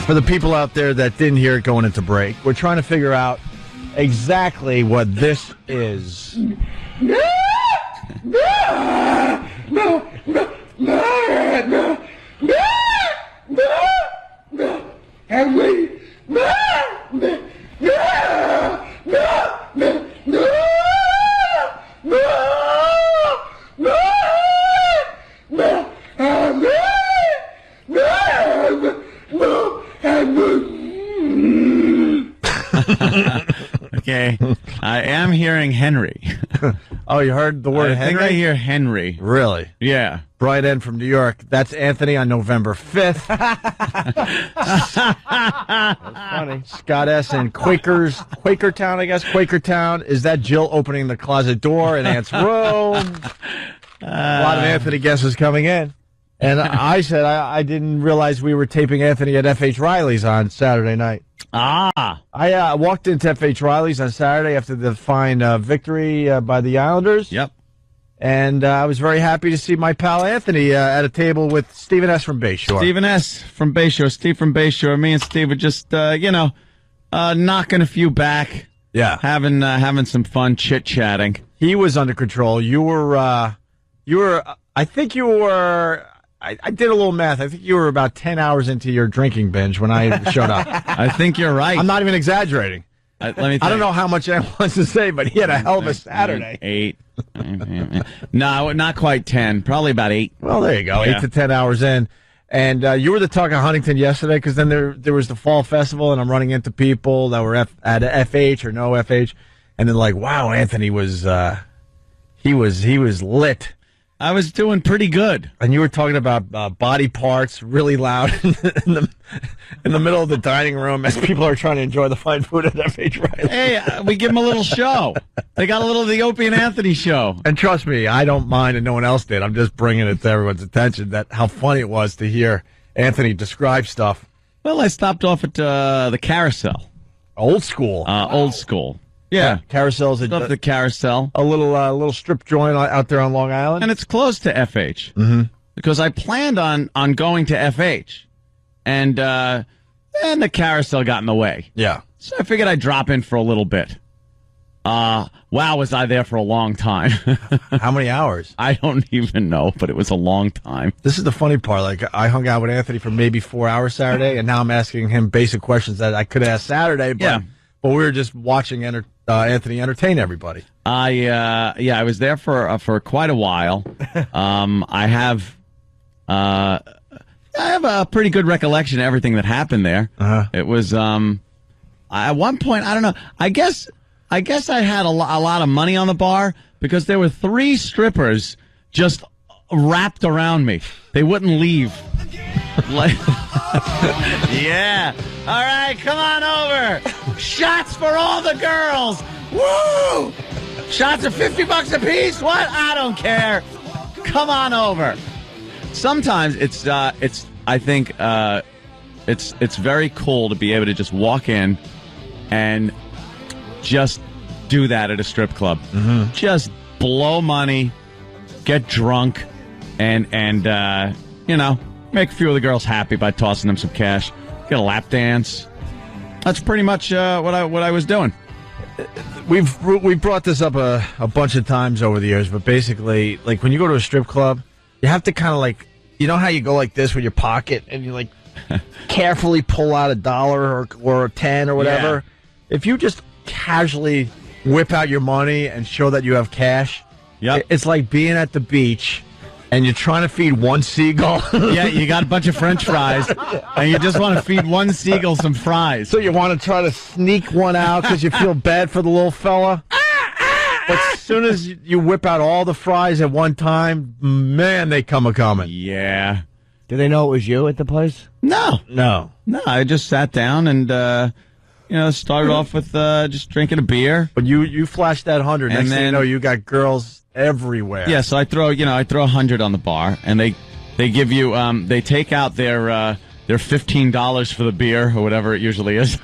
For the people out there that didn't hear it going into break, we're trying to figure out exactly what this is. Okay, I am hearing Henry. Oh, you heard the word Henry? I think I hear Henry. Really? Yeah. Bright End from New York. That's Anthony on November 5th. That's funny. Scott S. in Quakertown, I guess. Quakertown. Is that Jill opening the closet door in Aunt's room? A lot of Anthony guesses coming in. And I said I didn't realize we were taping Anthony at F.H. Riley's on Saturday night. Ah. I walked into F.H. Riley's on Saturday after the fine victory by the Islanders. Yep. And I was very happy to see my pal Anthony at a table with Stephen S. from Bayshore. Stephen S. from Bayshore. Steve from Bayshore. Me and Steve were just, knocking a few back. Yeah. Having some fun chit-chatting. He was under control. You were, I think you were... I did a little math. I think you were about 10 hours into your drinking binge when I showed up. I think you're right. I'm not even exaggerating. Let me. I don't know how much I wants to say, but he had a hell of a Saturday. 8. No, not quite 10. Probably about 8. Well, there you go. Yeah. 8 to 10 hours in. And you were the talk of Huntington yesterday because then there was the fall festival, and I'm running into people that were at FH or no FH, and then like, wow, Anthony was he was lit. I was doing pretty good. And you were talking about body parts really loud in the middle of the dining room as people are trying to enjoy the fine food at F.H. Riley. Hey, we give them a little show. They got a little of the Opie and Anthony show. And trust me, I don't mind, and no one else did. I'm just bringing it to everyone's attention that how funny it was to hear Anthony describe stuff. Well, I stopped off at the Carousel. Old school. Old school. Yeah. Carousel's the Carousel. A little strip joint out there on Long Island. And it's close to FH. Mm-hmm. Because I planned on going to FH. And the Carousel got in the way. Yeah. So I figured I'd drop in for a little bit. Wow, was I there for a long time. How many hours? I don't even know, but it was a long time. This is the funny part. Like, I hung out with Anthony for maybe 4 hours Saturday, and now I'm asking him basic questions that I could have asked Saturday, but we were just watching Anthony entertain everybody. I was there for quite a while. I have a pretty good recollection of everything that happened there. Uh-huh. It was at one point, I don't know. I guess I had a lot of money on the bar because there were 3 strippers just wrapped around me. They wouldn't leave. Like, yeah. All right, come on over. Shots for all the girls. Woo! Shots are $50 a piece. What? I don't care. Come on over. Sometimes it's very cool to be able to just walk in and just do that at a strip club. Mm-hmm. Just blow money, get drunk, and make a few of the girls happy by tossing them some cash. Get a lap dance. That's pretty much what I was doing. We've brought this up a bunch of times over the years, but basically, like when you go to a strip club, you have to kind of like, you know how you go like this with your pocket and you like carefully pull out $1 or 10 or whatever. Yeah. If you just casually whip out your money and show that you have cash, it's like being at the beach and you're trying to feed one seagull. Yeah, you got a bunch of French fries, and you just want to feed one seagull some fries. So you want to try to sneak one out because you feel bad for the little fella. But as soon as you whip out all the fries at one time, man, they come a-coming. Yeah. Do they know it was you at the place? No. I just sat down and, started off with just drinking a beer. But you flashed that 100. Next thing you know, you got girls everywhere. Yeah, so I throw 100 on the bar, and they give you, they take out their They're $15 for the beer or whatever it usually is.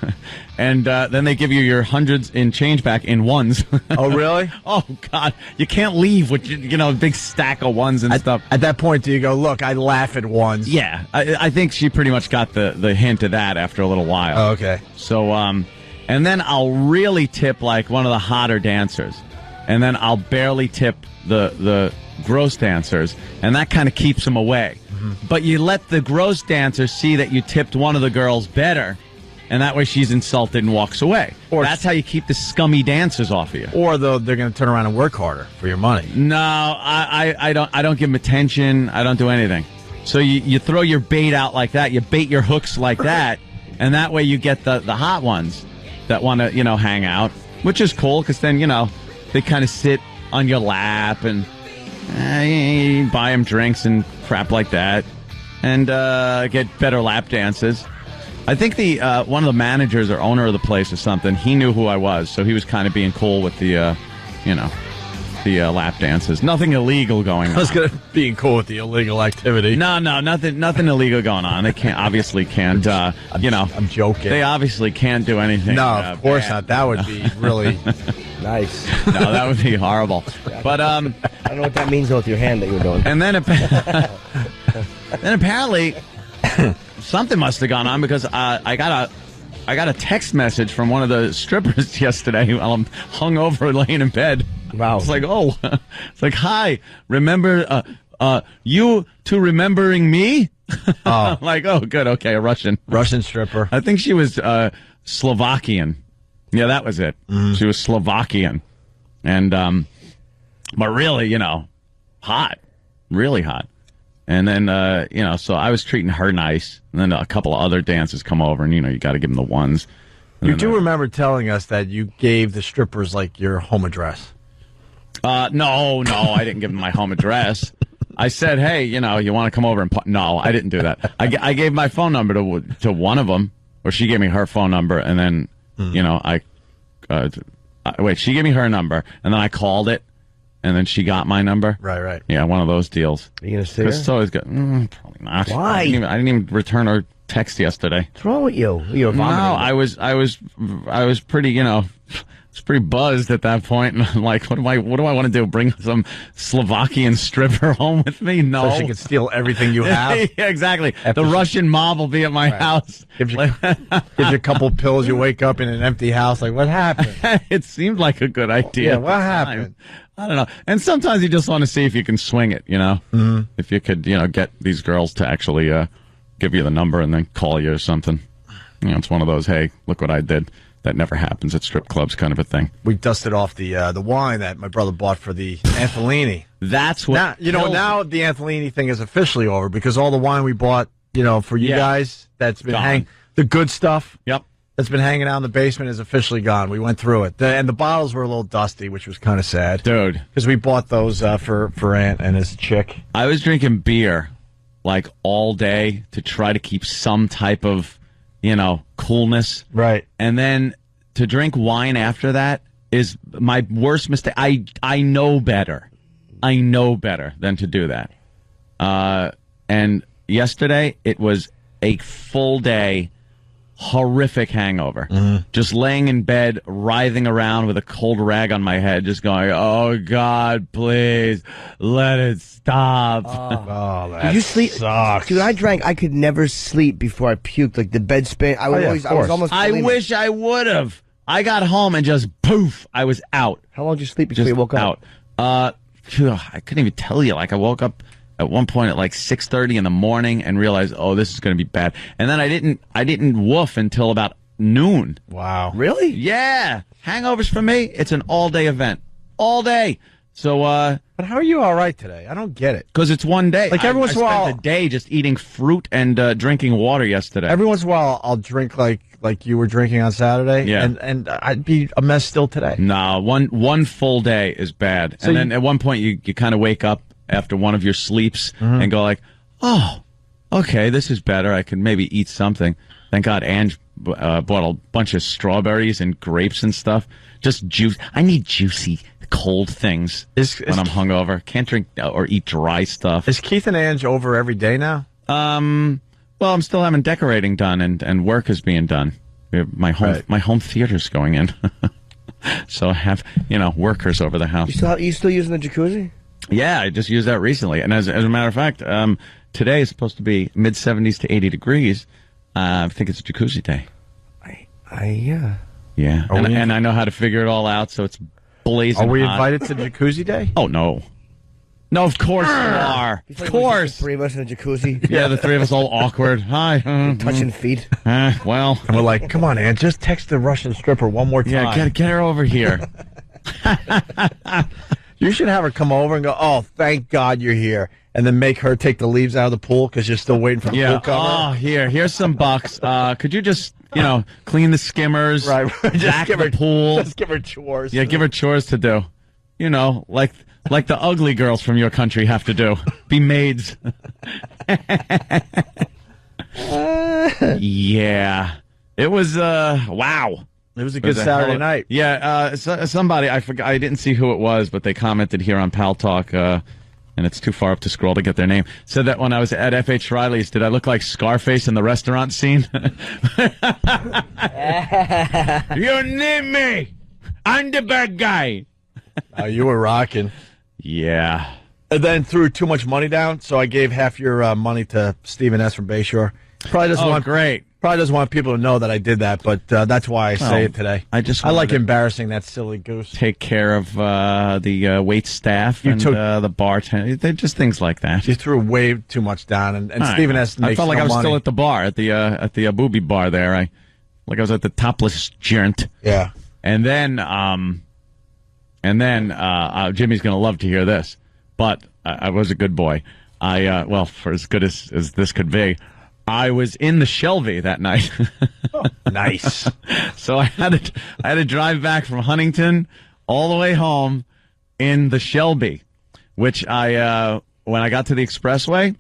And then they give you your hundreds in change back in ones. Oh, really? Oh, God. You can't leave with, a big stack of ones and stuff. At that point, do you go, look, I laugh at ones? Yeah. I think she pretty much got the hint of that after a little while. Oh, okay. So, and then I'll really tip like one of the hotter dancers. And then I'll barely tip the gross dancers. And that kind of keeps them away. But you let the gross dancer see that you tipped one of the girls better, and that way she's insulted and walks away. Or that's how you keep the scummy dancers off of you. Or they're going to turn around and work harder for your money. No, I don't give them attention. I don't do anything. So you throw your bait out like that. You bait your hooks like that, and that way you get the hot ones that want to hang out, which is cool because then they kind of sit on your lap and. You buy them drinks and crap like that, and get better lap dances. I think the one of the managers or owner of the place or something, he knew who I was, so he was kind of being cool with the lap dances. Nothing illegal going on. I was being cool with the illegal activity. No, nothing illegal going on. They obviously can't. I'm joking. They obviously can't do anything. No, of course bad. not. That would be really Nice. No, that would be horrible. But I don't know what that means though with your hand that you were doing. and then apparently something must have gone on because I got a text message from one of the strippers yesterday while I'm hungover laying in bed. Wow. It's like, it's like, hi, remember, you two remembering me? Oh. I'm like, oh, good, okay, a Russian stripper. I think she was Slovakian. Yeah, that was it. She was Slovakian. And, but really, hot. Really hot. And then, so I was treating her nice. And then a couple of other dancers come over and, you got to give them the ones. And You then, do remember telling us that you gave the strippers, like, your home address. No, I didn't give them my home address. I said, hey, you want to come over and... No, I didn't do that. I gave my phone number to one of them, or she gave me her phone number, and then, wait, she gave me her number, and then I called it, and then she got my number. Right. Yeah, one of those deals. Are you going to see her? It's always good. Probably not. Why? I didn't even return her text yesterday. What's wrong with you? You were vomiting. No, I was pretty, I was pretty buzzed at that point, and I'm like, what do I want to do? Bring some Slovakian stripper home with me? No. So she could steal everything you have? Yeah, exactly. The Russian mob will be at my house. Gives you a couple pills, you wake up in an empty house. Like, what happened? It seemed like a good idea. Yeah, what happened? I don't know. And sometimes you just want to see if you can swing it, Mm-hmm. If you could, get these girls to actually give you the number and then call you or something. It's one of those, hey, look what I did. That never happens at strip clubs kind of a thing. We dusted off the wine that my brother bought for the Anthellini. That's what... Now the Anthellini thing is officially over because all the wine we bought, for you guys, that's been the good stuff. Yep. That's been hanging out in the basement is officially gone. We went through it. And the bottles were a little dusty, which was kind of sad. Dude. Because we bought those for Aunt and his chick. I was drinking beer, like, all day to try to keep some type of, coolness. Right. And then to drink wine after that is my worst mistake. I know better. I know better than to do that. And yesterday, it was a full day horrific hangover. Mm-hmm. Just laying in bed, writhing around with a cold rag on my head, just going, oh, God, please, let it stop. Oh, that Did you sleep? sucks. Dude, I drank. I could never sleep before I puked. Like the bed spin. I was almost. I wish I would have. I got home and just poof, I was out. How long did you sleep before you woke up? I couldn't even tell you. Like, I woke up at one point at like 6:30 in the morning and realized, oh, this is going to be bad. And then I didn't woof until about noon. Wow. Really? Yeah. Hangovers for me, it's an all-day event. All day. So, But how are you all right today? I don't get it. because it's one day. Like, every once in a while- I spent the day just eating fruit and drinking water yesterday. Every once in a while, I'll drink like you were drinking on Saturday. Yeah. And I'd be a mess still today. No, one full day is bad. So and then at one point you kind of wake up after one of your sleeps and go like, oh, okay, this is better. I can maybe eat something. Thank God Ange bought a bunch of strawberries and grapes and stuff. Just juice. I need juicy, cold things when I'm hungover. Can't drink or eat dry stuff. Is Keith and Ange over every day now? Well, I'm still having decorating done, and work is being done. My home theater's going in. So I have, workers over the house. You still using the jacuzzi? Yeah, I just used that recently. And as a matter of fact, today is supposed to be mid-70s to 80 degrees. I think it's a jacuzzi day. Yeah. Yeah, and I know how to figure it all out, so it's blazing hot. Are we invited to Jacuzzi Day? Oh, no. No, of course you are. Of course. The three of us in a jacuzzi. Yeah, the three of us all awkward. Hi. Touching feet. Well. And we're like, come on, Ann, just text the Russian stripper one more time. Yeah, get her over here. You should have her come over and go, oh, thank God you're here. And then make her take the leaves out of the pool because you're still waiting for the pool cover. Oh, here's some bucks. Could you just, clean the skimmers, right? Back the pool. Just give her chores. Yeah, give her chores to do. Like the ugly girls from your country have to do. Be maids. Yeah. It was, wow. It was a good Saturday night. Yeah, somebody, I forgot, I didn't see who it was, but they commented here on Pal Talk, and it's too far up to scroll to get their name, said that when I was at F.H. Riley's, did I look like Scarface in the restaurant scene? You need me! I'm the bad guy! You were rocking. Yeah. And then threw too much money down, so I gave half your money to Stephen S. from Bayshore. Probably doesn't want people to know that I did that, but that's why I say it today. I like embarrassing that silly goose. Take care of the wait staff and the bartender. They're just things like that. You threw way too much down, and Stephen S. I felt like I was still at the bar, at the booby bar there. I was at the topless gent. Yeah. And then Jimmy's going to love to hear this, but I was a good boy. For as good as this could be, I was in the Shelby that night. Oh, nice. So I had to drive back from Huntington all the way home in the Shelby, which when I got to the expressway,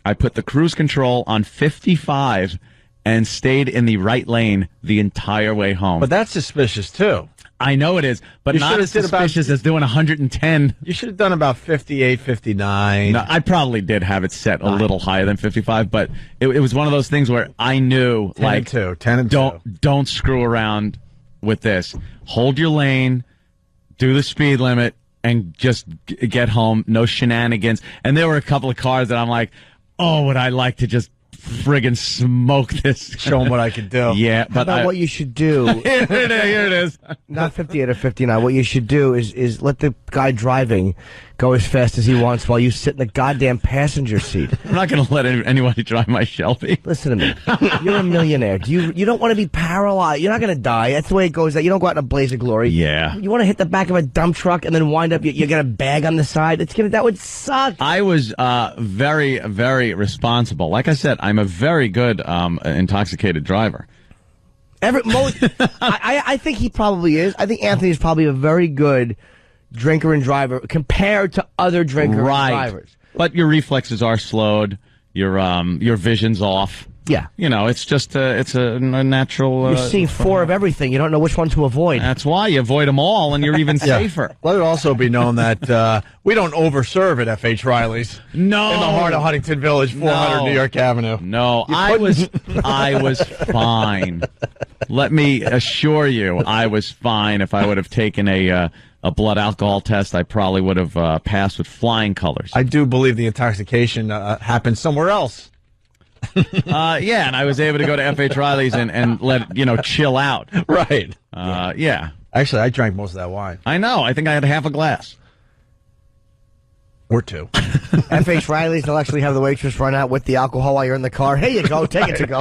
I put the cruise control on 55 and stayed in the right lane the entire way home. But that's suspicious, too. I know it is, but not as suspicious as doing 110. You should have done about 58, 59. No, I probably did have it set a little higher than 55, but it was one of those things where I knew, 10 and 2. Don't screw around with this. Hold your lane, do the speed limit, and just get home. No shenanigans. And there were a couple of cars that I'm like, oh, would I like to just friggin' smoke this. Show them what I can do. Yeah, but what you should do. Here it is. Not 58 or 59. What you should do is let the guy driving go as fast as he wants while you sit in the goddamn passenger seat. I'm not going to let anybody drive my Shelby. Listen to me. You're a millionaire. You don't want to be paralyzed. You're not going to die. That's the way it goes. That you don't go out in a blaze of glory. Yeah. You want to hit the back of a dump truck and then wind up you got a bag on the side. That would suck. I was very, very responsible. Like I said, I'm a very good intoxicated driver. I think he probably is. I think Anthony is probably a very good drinker and driver compared to other drinkers and drivers. But your reflexes are slowed. Your vision's off. Yeah. It's just it's a natural. You're seeing four of everything. You don't know which one to avoid. That's why you avoid them all, and you're even safer. Let it also be known that we don't overserve at F.H. Riley's. No. In the heart of Huntington Village, 400 New York Avenue. No, I was fine. Let me assure you, I was fine. If I would have taken a blood alcohol test, I probably would have passed with flying colors. I do believe the intoxication happened somewhere else. Yeah, and I was able to go to F.H. Riley's and let chill out. Right. Yeah. Actually, I drank most of that wine. I know. I think I had half a glass. Or two. F.H. Riley's, they'll actually have the waitress run out with the alcohol while you're in the car. Here you go. Take it to go.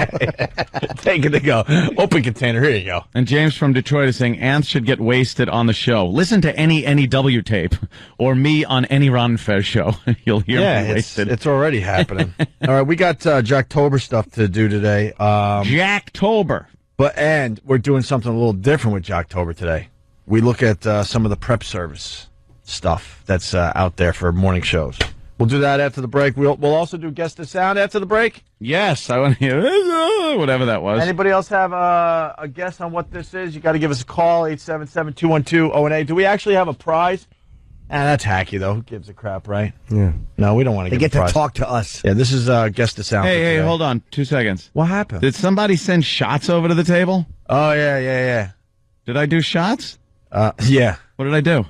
Take it to go. Open container. Here you go. And James from Detroit is saying, Ants should get wasted on the show. Listen to any W tape or me on any Ron Fez show. You'll hear me wasted. It's already happening. All right, we got Jacktober stuff to do today. Jacktober. And we're doing something a little different with Jacktober today. We look at some of the prep service stuff that's out there for morning shows. We'll do that after the break. We'll also do Guess the Sound after the break. Yes, I want to hear whatever that was. Anybody else have a guess on what this is? You got to give us a call, 877-212-018. Do we actually have a prize? That's hacky, though. Who gives a crap, right? Yeah. No, we don't want to They give get a to prize. talk to us. Yeah, this is guest to sound. Hey, hold on 2 seconds. What happened? Did somebody send shots over to the table? Oh, yeah. Did I do shots? Yeah. What did I do?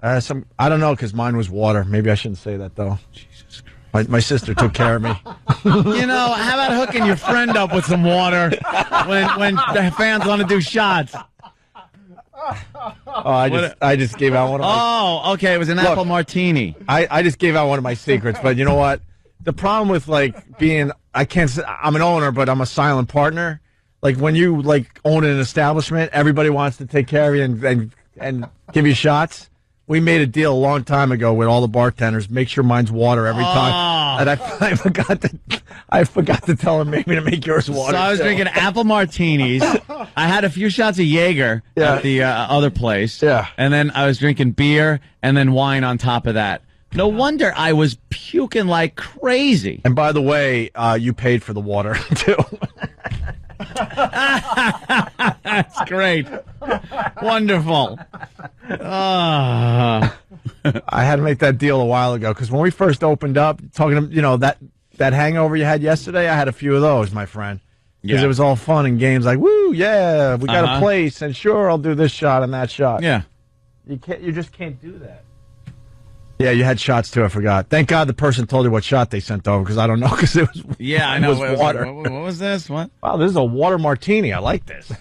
I don't know, because mine was water. Maybe I shouldn't say that, though. Jesus Christ. My sister took care of me. You know, how about hooking your friend up with some water when the fans want to do shots? Oh, I just gave out one of my... Oh, okay. It was an apple martini. I just gave out one of my secrets, but you know what? The problem with, like, being... I'm an owner, but I'm a silent partner. Like, when you, like, own an establishment, everybody wants to take care of you and give you shots. We made a deal a long time ago with all the bartenders. Make sure mine's water every time. And I forgot to tell him maybe to make yours water. So I was drinking apple martinis. I had a few shots of Jaeger at the other place. Yeah. And then I was drinking beer and then wine on top of that. No wonder I was puking like crazy. And by the way, you paid for the water, too. That's great. Wonderful. I had to make that deal a while ago because when we first opened up, talking to, that hangover you had yesterday, I had a few of those, my friend. Because it was all fun and games like, woo, yeah, we got a place, and sure, I'll do this shot and that shot. Yeah. You just can't do that. Yeah, you had shots too. I forgot. Thank God the person told you what shot they sent over because I don't know because it was I know. it was water. What was this? What? Wow, this is a water martini. I like this.